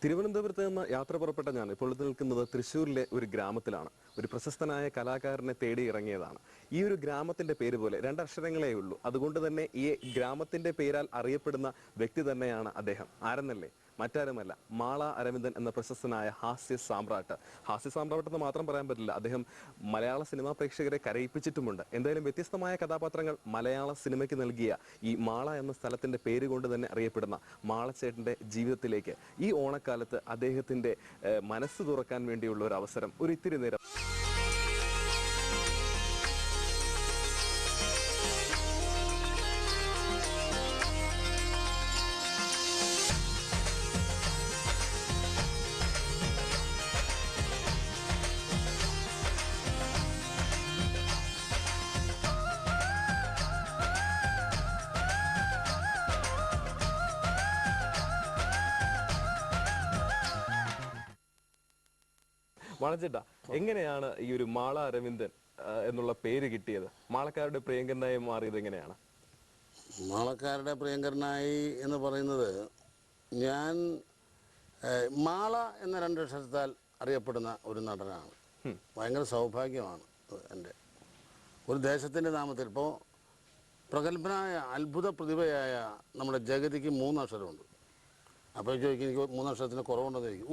തിരുവനന്തപുരത്ത് നിന്ന് യാത്ര പുറപ്പെട്ട ഞാൻ ഇപ്പോൾ നിൽക്കുന്നത് തൃശ്ശൂരിലെ ഒരു ഗ്രാമത്തിലാണ്. ഒരു പ്രശസ്തനായ കലാകാരനെ തേടി ഇറങ്ങിയതാണ്. ഈ ഒരു ഗ്രാമത്തിന്റെ പേര് പോലെ രണ്ടക്ഷരങ്ങളേ ഉള്ളൂ. അതുകൊണ്ട് തന്നെ ഈ ഗ്രാമത്തിന്റെ പേരാൽ അറിയപ്പെടുന്ന വ്യക്തി തന്നെയാണ് അദ്ദേഹം. ആരെന്നല്ലേ? മറ്റാരുമല്ല, മാള അരവിന്ദൻ എന്ന പ്രശസ്തനായ ഹാസ്യ സാമ്രാട്ട്. ഹാസ്യ സാമ്രാട്ട് എന്ന് മാത്രം പറയാൻ പറ്റില്ല, അദ്ദേഹം മലയാള സിനിമാ പ്രേക്ഷകരെ കരയിപ്പിച്ചിട്ടുമുണ്ട്. എന്തായാലും വ്യത്യസ്തമായ കഥാപാത്രങ്ങൾ മലയാള സിനിമയ്ക്ക് നൽകിയ ഈ മാള എന്ന സ്ഥലത്തിന്റെ പേര് കൊണ്ട് തന്നെ അറിയപ്പെടുന്ന മാളച്ചേട്ടന്റെ ജീവിതത്തിലേക്ക് ഈ ഓണക്കാലത്ത് അദ്ദേഹത്തിന്റെ മനസ്സ് തുറക്കാൻ വേണ്ടിയുള്ള ഒരു അവസരം, ഒരു ഇത്തിരി നേരം. മാളച്ചേട്ടാ, എങ്ങനെയാണ് ഈ ഒരു മാള അരവിന്ദൻ എന്നുള്ള പേര് കിട്ടിയത്? മാളക്കാരുടെ പ്രിയങ്കരനായി മാറിയത് എങ്ങനെയാണ്? മാളക്കാരുടെ പ്രിയങ്കരനായി എന്ന് പറയുന്നത്, ഞാൻ മാള എന്ന രണ്ടക്ഷരത്താൽ അറിയപ്പെടുന്ന ഒരു നടനാണ്. ഭയങ്കര സൗഭാഗ്യമാണ് എൻ്റെ. ഒരു ദേശത്തിൻ്റെ നാമത്തിൽ ഇപ്പോൾ പ്രഗത്ഭനായ അത്ഭുത പ്രതിഭയായ നമ്മുടെ ജഗതിക്ക് 3 അക്ഷരമുണ്ട്. അപ്പോൾ ചോദിക്കും, എനിക്ക് 3 അക്ഷരത്തിന് കുറവുണ്ടെന്ന് ചോദിക്കും.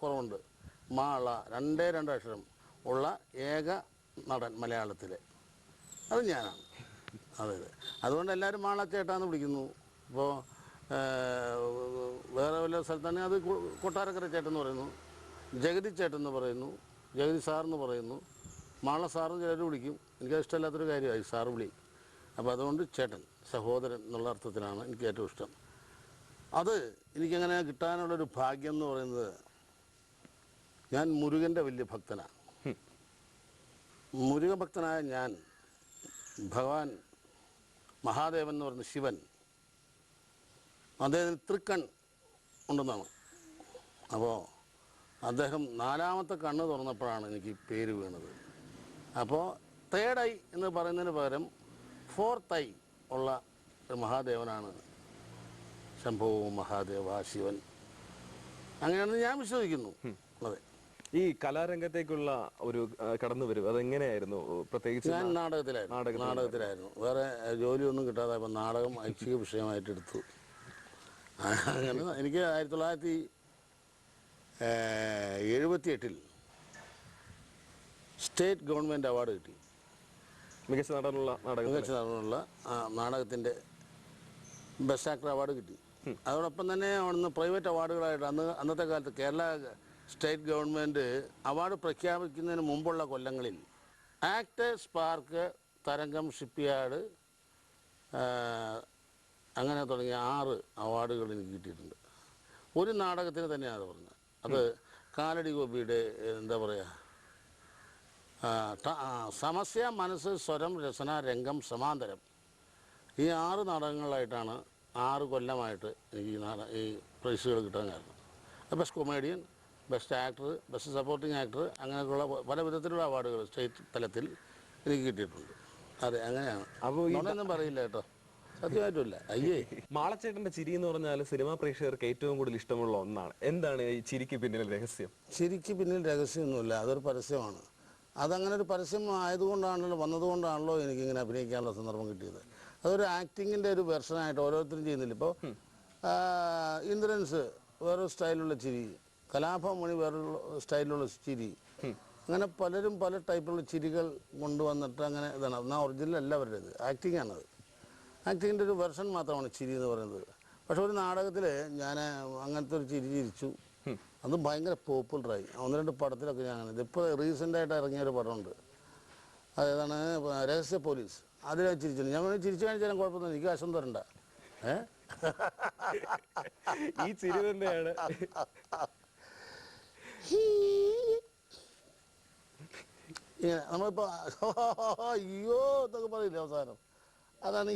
കുറവുണ്ട്. മാള 2 അക്ഷരം ഉള്ള ഏക നടൻ മലയാളത്തിലെ, അത് ഞാനാണ്. അതെ. അതുകൊണ്ട് എല്ലാവരും മാളച്ചേട്ടാന്ന് വിളിക്കുന്നു. ഇപ്പോൾ വേറെ വല്ല സ്ഥലത്താണെങ്കിൽ അത് കൊട്ടാരക്കര ചേട്ടെന്ന് പറയുന്നു, ജഗതി ചേട്ടെന്ന് പറയുന്നു, ജഗതി സാറെന്ന് പറയുന്നു, മാള സാറെന്ന് ചിലർ വിളിക്കും. എനിക്കത് ഇഷ്ടമില്ലാത്തൊരു കാര്യമായി സാറ് വിളി. അപ്പോൾ അതുകൊണ്ട് ചേട്ടൻ, സഹോദരൻ എന്നുള്ള അർത്ഥത്തിലാണ് എനിക്ക് ഏറ്റവും ഇഷ്ടം. അത് എനിക്കങ്ങനെ കിട്ടാനുള്ളൊരു ഭാഗ്യം എന്ന് പറയുന്നത്, ഞാൻ മുരുകൻ്റെ വലിയ ഭക്തനാണ്. മുരുക ഭക്തനായ ഞാൻ, ഭഗവാൻ മഹാദേവൻ എന്ന് പറയുന്ന ശിവൻ, അദ്ദേഹത്തിന് തൃക്കൺ ഉണ്ടെന്നാണ്. അപ്പോൾ അദ്ദേഹം 4ാമത്തെ കണ്ണ് തുറന്നപ്പോഴാണ് എനിക്ക് പേര് വീണത്. അപ്പോൾ 3rd ഐ എന്ന് പറയുന്നതിന് പകരം 4th ഐ ഉള്ള ഒരു മഹാദേവനാണ് ശംഭോ മഹാദേവ ശിവൻ. അങ്ങനെയാണെന്ന് ഞാൻ വിശ്വസിക്കുന്നു. അതെ. ഈ കലാരംഗത്തേക്കുള്ള ഒരു കടന്നുവരവ് അതെങ്ങനെയായിരുന്നു? പ്രത്യേകിച്ച് ഞാൻ നാടകത്തിലായിരുന്നു. വേറെ ജോലിയൊന്നും കിട്ടാതെ ഇപ്പം നാടകം ഐച്ഛിക വിഷയമായിട്ട് എടുത്തു. അങ്ങനെ എനിക്ക് 1978 സ്റ്റേറ്റ് ഗവൺമെൻറ് അവാർഡ് കിട്ടി. മികച്ച നടനുള്ള നാടകത്തിൻ്റെ ബെസ്റ്റ് ആക്ടർ അവാർഡ് കിട്ടി. അതോടൊപ്പം തന്നെ അവിടുന്ന് പ്രൈവറ്റ് അവാർഡുകളായിട്ട് അന്നത്തെ കാലത്ത് കേരള സ്റ്റേറ്റ് ഗവൺമെൻറ് അവാർഡ് പ്രഖ്യാപിക്കുന്നതിന് മുമ്പുള്ള കൊല്ലങ്ങളിൽ ആക്ടേഴ്സ് പാർക്ക്, തരംഗം ഷിപ്പ്യാർഡ്, അങ്ങനെ തുടങ്ങിയ 6 അവാർഡുകൾ എനിക്ക് കിട്ടിയിട്ടുണ്ട്. ഒരു നാടകത്തിന് തന്നെയാണ് അത് പറഞ്ഞത്. അത് കാലടി ഗോപിയുടെ എന്താ പറയുക, സമസ്യ, മനസ്സ്, സ്വരം, രസന, രംഗം, സമാന്തരം, ഈ 6 നാടകങ്ങളായിട്ടാണ് 6 കൊല്ലമായിട്ട് എനിക്ക് ഈ പ്രൈസുകൾ കിട്ടാൻ കാരണം. Best comedian, best actor, best supporting actor, അങ്ങനെയൊക്കെയുള്ള പല വിധത്തിലുള്ള അവാർഡുകൾ സ്റ്റേറ്റ് തലത്തിൽ എനിക്ക് കിട്ടിയിട്ടുണ്ട്. അതെ, അങ്ങനെയാണ്. അപ്പോൾ ഇതൊന്നും പറയില്ല കേട്ടോ, സത്യമായിട്ടുമില്ല. അയ്യേ, മാളച്ചേട്ടന്റെ ചിരി എന്ന് പറഞ്ഞാൽ സിനിമാ പ്രേക്ഷകർക്ക് ഏറ്റവും കൂടുതൽ ഇഷ്ടമുള്ള ഒന്നാണ്. എന്താണ് ഈ ചിരിക്ക് പിന്നിൽ രഹസ്യം? ചിരിക്ക് പിന്നിൽ രഹസ്യമൊന്നുമില്ല, അതൊരു പരസ്യമാണ്. അതങ്ങനെ ഒരു പരസ്യം ആയതുകൊണ്ടാണല്ലോ, വന്നതുകൊണ്ടാണല്ലോ എനിക്കിങ്ങനെ അഭിനയിക്കാനുള്ള സന്ദർഭം കിട്ടിയത്. അതൊരു ആക്ടിങ്ങിൻ്റെ ഒരു വെർഷനായിട്ട് ഓരോരുത്തരും ചെയ്യുന്നില്ല. ഇപ്പോൾ ഇന്ദ്രൻസ് വേറൊരു സ്റ്റൈലുള്ള ചിരി, കലാഭമണി വേറൊരു സ്റ്റൈലിലുള്ള ചിരി, അങ്ങനെ പലരും പല ടൈപ്പിലുള്ള ചിരികൾ കൊണ്ടുവന്നിട്ട് അങ്ങനെ ഇതാണ്. എന്നാൽ ഒറിജിനൽ അല്ല അവരുടേത്, ആക്ടിങ് ആണത്. ആക്ടിങ്ങിൻ്റെ ഒരു വെർഷൻ മാത്രമാണ് ചിരി എന്ന് പറയുന്നത്. പക്ഷെ ഒരു നാടകത്തിൽ ഞാൻ അങ്ങനത്തെ ഒരു ചിരി ചിരിച്ചു, അത് ഭയങ്കര പോപ്പുലറായി. 1-2 പടത്തിലൊക്കെ ഞാൻ അങ്ങനെ. ഇതിപ്പോൾ റീസെൻ്റായിട്ട് ഇറങ്ങിയൊരു പടമുണ്ട്, അതേതാണ് രഹസ്യ പോലീസ്, അതിൽ ചിരിച്ചു. ഞാൻ ചിരിച്ചു കാണിച്ചാലും കുഴപ്പമൊന്നും എനിക്ക് വശം തരണ്ട. ഈ ചിരി തന്നെയാണ് ഇങ്ങനെ നമ്മളിപ്പോൾ അയ്യോ എന്നൊക്കെ പറയില്ലേ അവസാനം, അതാണ്